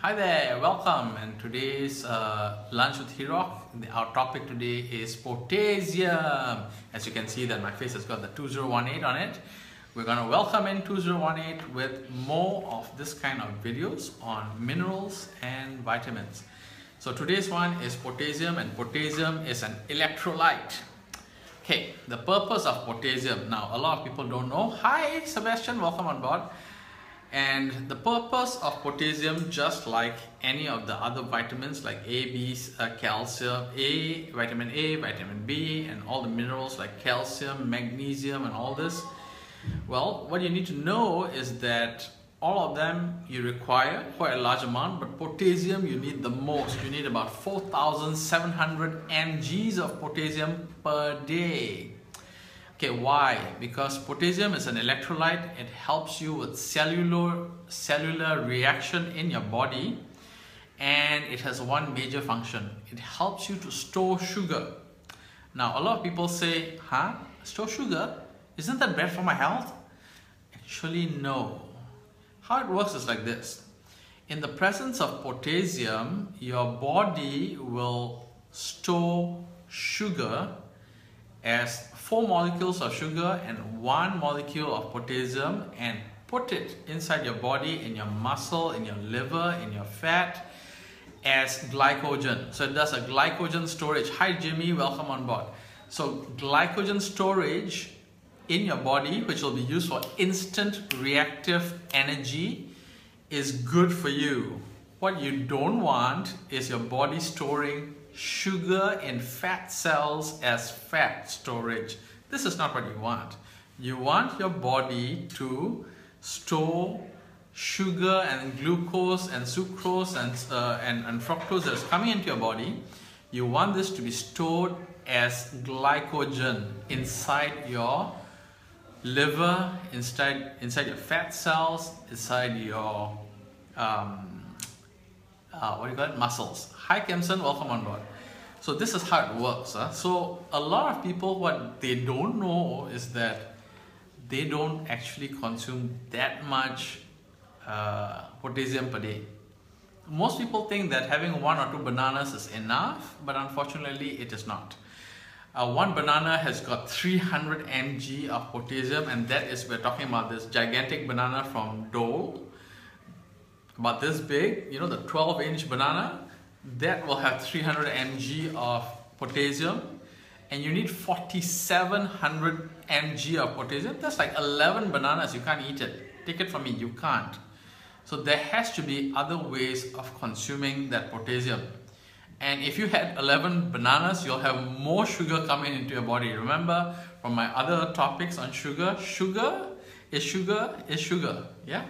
Hi there, welcome. And today's lunch with Hirok. Our topic today is potassium. As you can see that my face has got the 2018 on it. We're going to welcome in 2018 with more of this kind of videos on minerals and vitamins. So today's one is potassium, and potassium is an electrolyte. Okay, the purpose of potassium. Now, a lot of people don't know. Hi, Sebastian, welcome on board. And the purpose of potassium, just like any of the other vitamins like A, B, calcium, vitamin A, vitamin B, and all the minerals like calcium, magnesium, and all this. Well, what you need to know is that all of them you require quite a large amount, but potassium you need the most. You need about 4,700 mg of potassium per day. Okay, why? Because potassium is an electrolyte. It helps you with cellular reaction in your body, and it has one major function. It helps you to store sugar. Now, a lot of people say, store sugar? Isn't that bad for my health? Actually, no. How it works is like this. In the presence of potassium, your body will store sugar as 4 molecules of sugar and 1 molecule of potassium, and put it inside your body, in your muscle, in your liver, in your fat, as glycogen. So it does a glycogen storage. Hi Jimmy, welcome on board. So glycogen storage in your body, which will be used for instant reactive energy, is good for you. What you don't want is your body storing sugar in fat cells as fat storage. This is not what you want. You want your body to store sugar and glucose and sucrose and fructose that is coming into your body. You want this to be stored as glycogen inside your liver, inside your fat cells, inside your muscles. Hi Kemson, welcome on board. So this is how it works. So a lot of people, what they don't know is that they don't actually consume that much potassium per day. Most people think that having 1 or 2 bananas is enough, but unfortunately it is not. 1 banana has got 300 mg of potassium, and that is, we're talking about this gigantic banana from Dole, about this big, you know, the 12-inch banana, that will have 300 mg of potassium, and you need 4,700 mg of potassium. That's like 11 bananas. You can't eat it. Take it from me, you can't. So there has to be other ways of consuming that potassium. And if you had 11 bananas, you'll have more sugar coming into your body. Remember from my other topics on sugar, sugar is sugar is sugar. Yeah?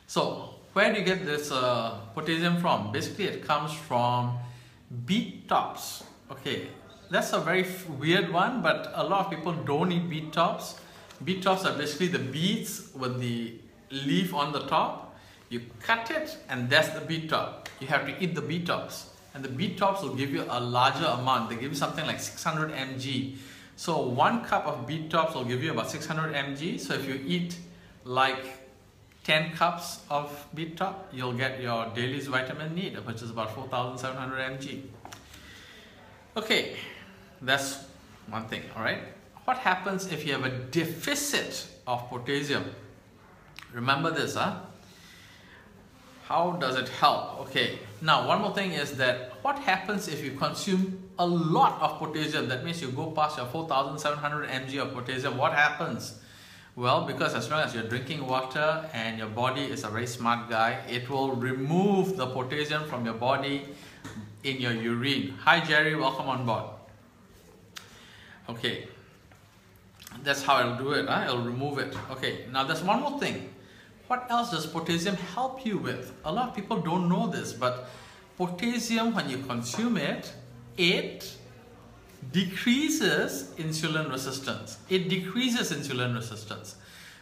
So where do you get this potassium from? Basically, it comes from beet tops. Okay, that's a very weird one, but a lot of people don't eat beet tops. Beet tops are basically the beets with the leaf on the top. You cut it, and that's the beet top. You have to eat the beet tops, and the beet tops will give you a larger amount. They give you something like 600 mg. So 1 cup of beet tops will give you about 600 mg. So if you eat like 10 cups of beet top, you'll get your daily's vitamin need, which is about 4,700 mg. Okay, that's one thing, all right? What happens if you have a deficit of potassium? Remember this, How does it help? Okay, now one more thing is that what happens if you consume a lot of potassium? That means you go past your 4,700 mg of potassium. What happens? Well, because as long as you're drinking water and your body is a very smart guy, it will remove the potassium from your body in your urine. Hi Jerry, welcome on board. Okay, that's how it'll do it. It'll remove it. Okay, now there's one more thing. What else does potassium help you with? A lot of people don't know this, but potassium, when you consume it, it decreases insulin resistance. It decreases insulin resistance.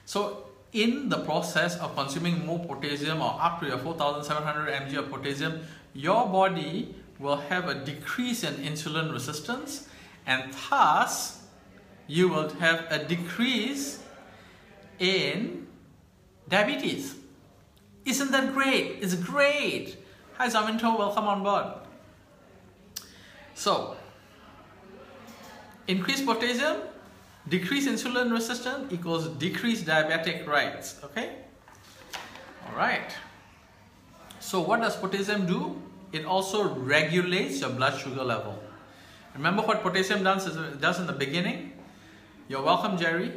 So in the process of consuming more potassium, or up to your 4,700 mg of potassium, your body will have a decrease in insulin resistance, and thus you will have a decrease in diabetes. Isn't that great? It's great. Hi Zaminto, welcome on board. So, increased potassium, decreased insulin resistance equals decreased diabetic rights. Okay? Alright. So what does potassium do? It also regulates your blood sugar level. Remember what potassium does in the beginning? You're welcome, Jerry.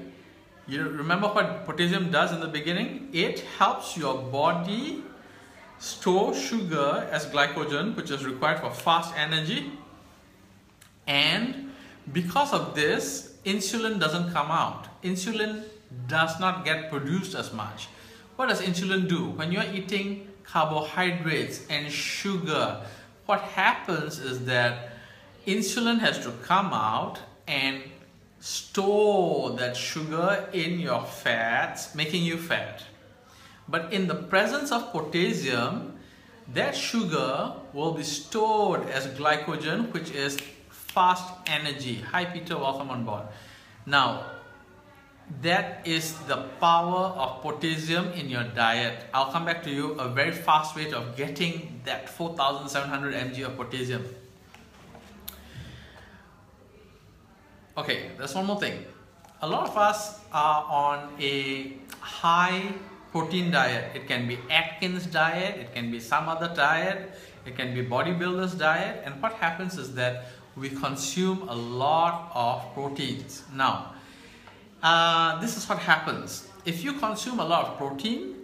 You remember what potassium does in the beginning? It helps your body store sugar as glycogen, which is required for fast energy. And because of this, insulin doesn't come out. Insulin does not get produced as much. What does insulin do? When you're eating carbohydrates and sugar, what happens is that insulin has to come out and store that sugar in your fats, making you fat. But in the presence of potassium, that sugar will be stored as glycogen, which is fast energy. Hi Peter, welcome on board. Now, that is the power of potassium in your diet. I'll come back to you a very fast way of getting that 4,700 mg of potassium. Okay, there's one more thing. A lot of us are on a high protein diet. It can be Atkins diet, it can be some other diet, it can be bodybuilder's diet, and what happens is that we consume a lot of proteins. Now, this is what happens. If you consume a lot of protein,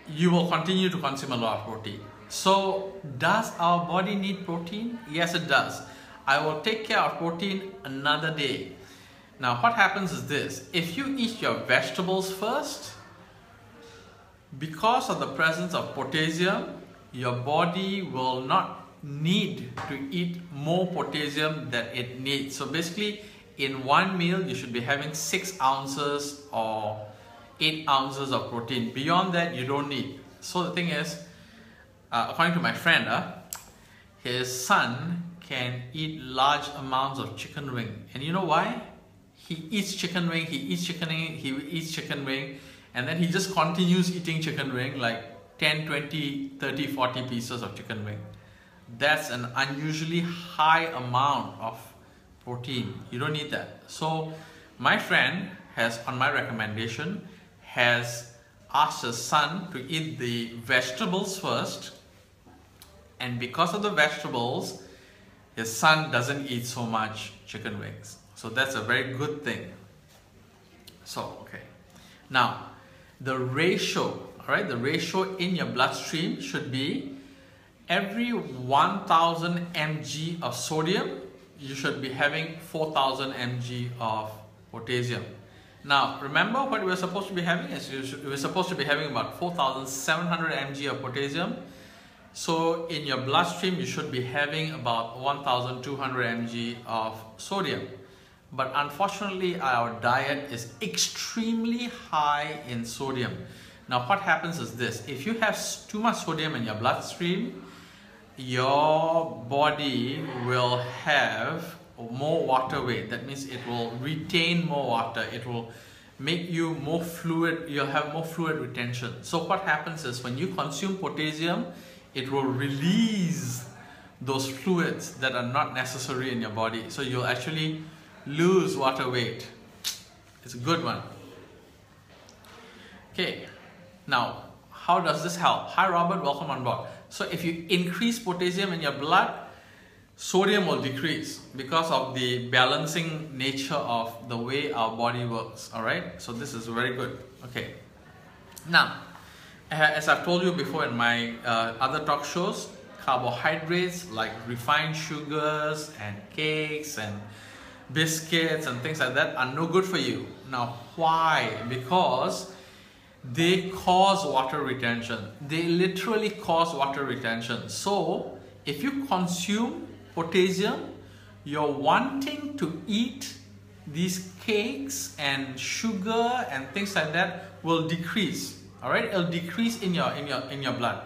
you will continue to consume a lot of protein. So, does our body need protein? Yes, it does. I will take care of protein another day. Now, what happens is this. If you eat your vegetables first, because of the presence of potassium, your body will not need to eat more potassium than it needs. So basically, in one meal, you should be having 6 ounces or 8 ounces of protein. Beyond that, you don't need. So the thing is, according to my friend, his son can eat large amounts of chicken wing. And you know why? He eats chicken wing, he eats chicken wing, he eats chicken wing, and then he just continues eating chicken wing like 10, 20, 30, 40 pieces of chicken wing. That's an unusually high amount of protein. You don't need that. So my friend has, on my recommendation, has asked his son to eat the vegetables first, and because of the vegetables, his son doesn't eat so much chicken wings. So that's a very good thing. So, okay. Now, the ratio, all right, the ratio in your bloodstream should be every 1,000 mg of sodium, you should be having 4,000 mg of potassium. Now, remember what we were supposed to be having? We were supposed to be having about 4,700 mg of potassium. So in your bloodstream, you should be having about 1,200 mg of sodium. But unfortunately, our diet is extremely high in sodium. Now, what happens is this. If you have too much sodium in your bloodstream, your body will have more water weight. That means it will retain more water. It will make you more fluid. You'll have more fluid retention. So what happens is when you consume potassium, it will release those fluids that are not necessary in your body. So you'll actually lose water weight. It's a good one. Okay, now how does this help? Hi Robert, welcome on board. So if you increase potassium in your blood, sodium will decrease because of the balancing nature of the way our body works. Alright, so this is very good. Okay, now as I've told you before in my other talk shows, carbohydrates like refined sugars and cakes and biscuits and things like that are no good for you. Now why? Because they cause water retention. They literally cause water retention. So if you consume potassium, you're wanting to eat these cakes and sugar and things like that will decrease. All right, it'll decrease in your blood.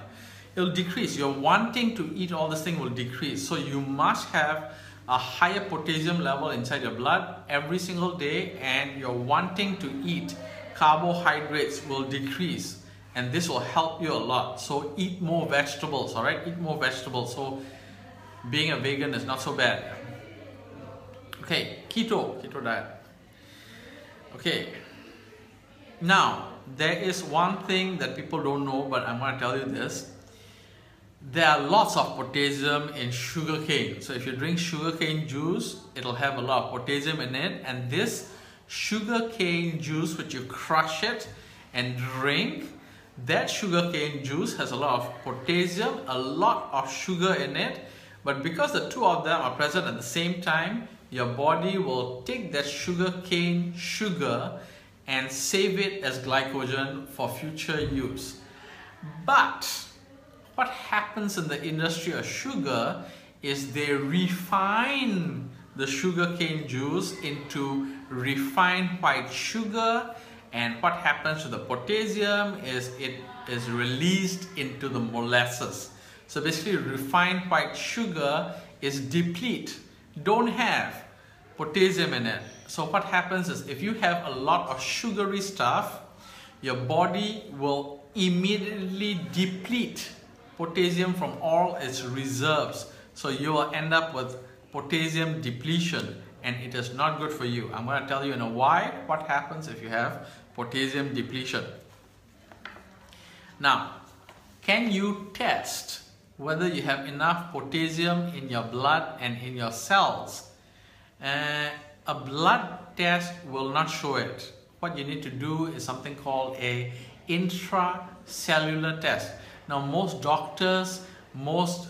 It'll decrease. You're wanting to eat all this thing will decrease. So you must have a higher potassium level inside your blood every single day, and you're wanting to eat carbohydrates will decrease. and this will help you a lot. So eat more vegetables, all right? Eat more vegetables. So being a vegan is not so bad. Okay, keto diet. Okay, now there is one thing that people don't know, but I'm going to tell you this. There are lots of potassium in sugarcane. So if you drink sugarcane juice, it'll have a lot of potassium in it. And this sugarcane juice, which you crush it and drink, that sugarcane juice has a lot of potassium, a lot of sugar in it. But because the two of them are present at the same time, your body will take that sugarcane sugar and save it as glycogen for future use. But what happens in the industry of sugar is they refine the sugarcane juice into refined white sugar, and what happens to the potassium is it is released into the molasses. So basically refined white sugar is deplete, don't have potassium in it. So what happens is if you have a lot of sugary stuff, your body will immediately deplete potassium from all its reserves. So you will end up with potassium depletion, and it is not good for you. I'm going to tell you in a why what happens if you have potassium depletion. Now, can you test whether you have enough potassium in your blood and in your cells? A blood test will not show it. What you need to do is something called a intracellular test. Now most doctors, most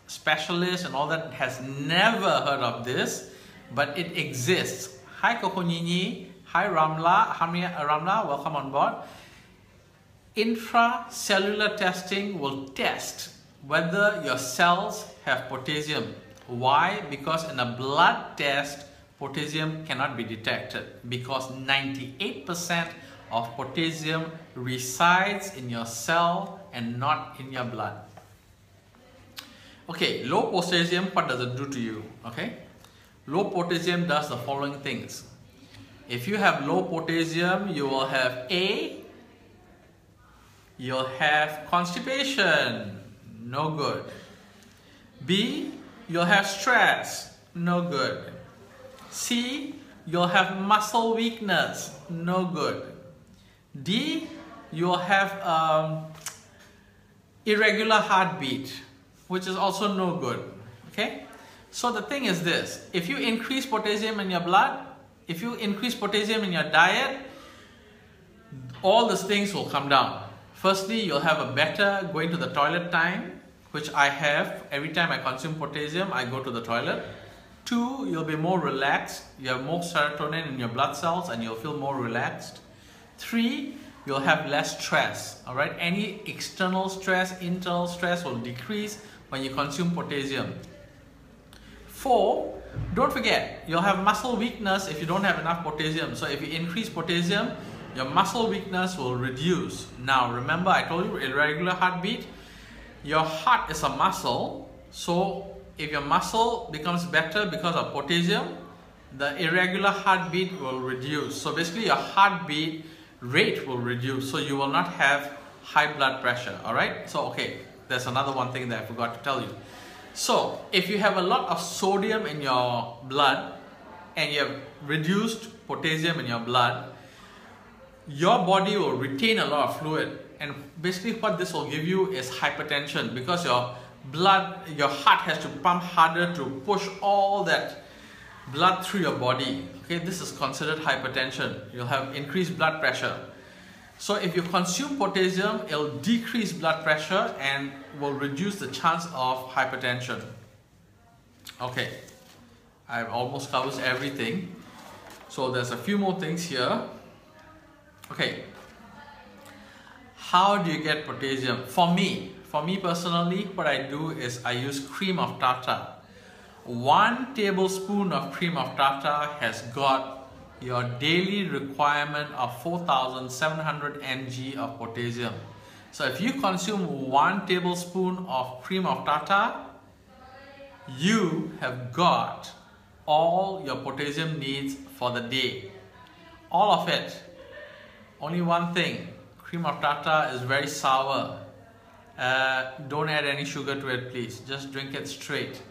specialists and all that has never heard of this, but it exists. Hi Kokonyinyi, hi Ramla, welcome on board. Intracellular testing will test whether your cells have potassium. Why? Because in a blood test, potassium cannot be detected, because 98% of potassium resides in your cell and not in your blood. Okay, low potassium, what does it do to you? Okay, low potassium does the following things. If you have low potassium, you will have you'll have constipation, no good. B, you'll have stress, no good. C, you'll have muscle weakness, no good. D, you'll have irregular heartbeat, which is also no good. Okay, so the thing is this: if you increase potassium in your blood, if you increase potassium in your diet, all these things will come down. Firstly, you'll have a better going to the toilet time, which I have. Every time I consume potassium, I go to the toilet. 2, you'll be more relaxed. You have more serotonin in your blood cells and you'll feel more relaxed. 3, you'll have less stress. All right, any external stress, internal stress will decrease when you consume potassium. 4, don't forget, you'll have muscle weakness if you don't have enough potassium. So if you increase potassium, your muscle weakness will reduce. Now remember, I told you irregular heartbeat. Your heart is a muscle, so if your muscle becomes better because of potassium, the irregular heartbeat will reduce. So basically your heartbeat rate will reduce, so you will not have high blood pressure. All right, so okay, there's another one thing that I forgot to tell you. So if you have a lot of sodium in your blood and you have reduced potassium in your blood, your body will retain a lot of fluid, and basically what this will give you is hypertension, because your heart has to pump harder to push all that blood through your body. Okay, this is considered hypertension. You'll have increased blood pressure. So if you consume potassium, it'll decrease blood pressure and will reduce the chance of hypertension. Okay, I've almost covered everything. So there's a few more things here. Okay, how do you get potassium? For me personally, what I do is I use cream of tartar. 1 tablespoon of cream of tartar has got your daily requirement of 4,700 mg of potassium. So if you consume 1 tablespoon of cream of tartar, you have got all your potassium needs for the day. All of it. Only one thing, cream of tartar is very sour. Don't add any sugar to it, please. Just drink it straight,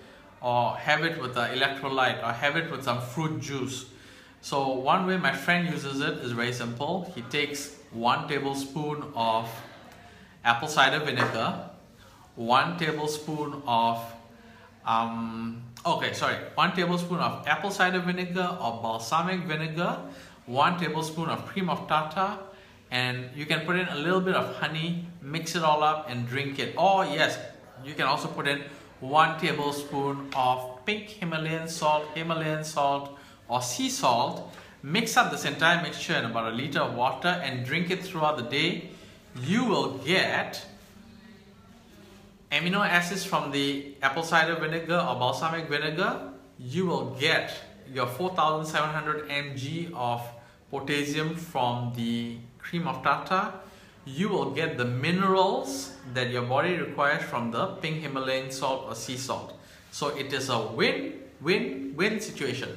or have it with an electrolyte, or have it with some fruit juice. So one way my friend uses it is very simple. He takes 1 tablespoon of apple cider vinegar, 1 tablespoon of 1 tablespoon of apple cider vinegar or balsamic vinegar, 1 tablespoon of cream of tartar, and you can put in a little bit of honey, mix it all up and drink it. Or yes, you can also put in 1 tablespoon of pink Himalayan salt or sea salt. Mix up this entire mixture in about 1 liter of water and drink it throughout the day. You will get amino acids from the apple cider vinegar or balsamic vinegar. You will get your 4,700 mg of potassium from the cream of tartar. You will get the minerals that your body requires from the pink Himalayan salt or sea salt. So it is a win-win-win situation.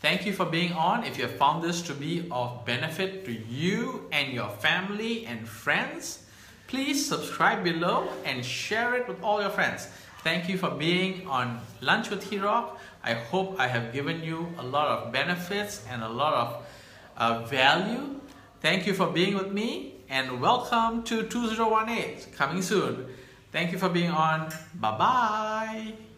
Thank you for being on. If you have found this to be of benefit to you and your family and friends, please subscribe below and share it with all your friends. Thank you for being on Lunch with Hirok. I hope I have given you a lot of benefits and a lot of value. Thank you for being with me, and welcome to 2018, coming soon. Thank you for being on. Bye-bye.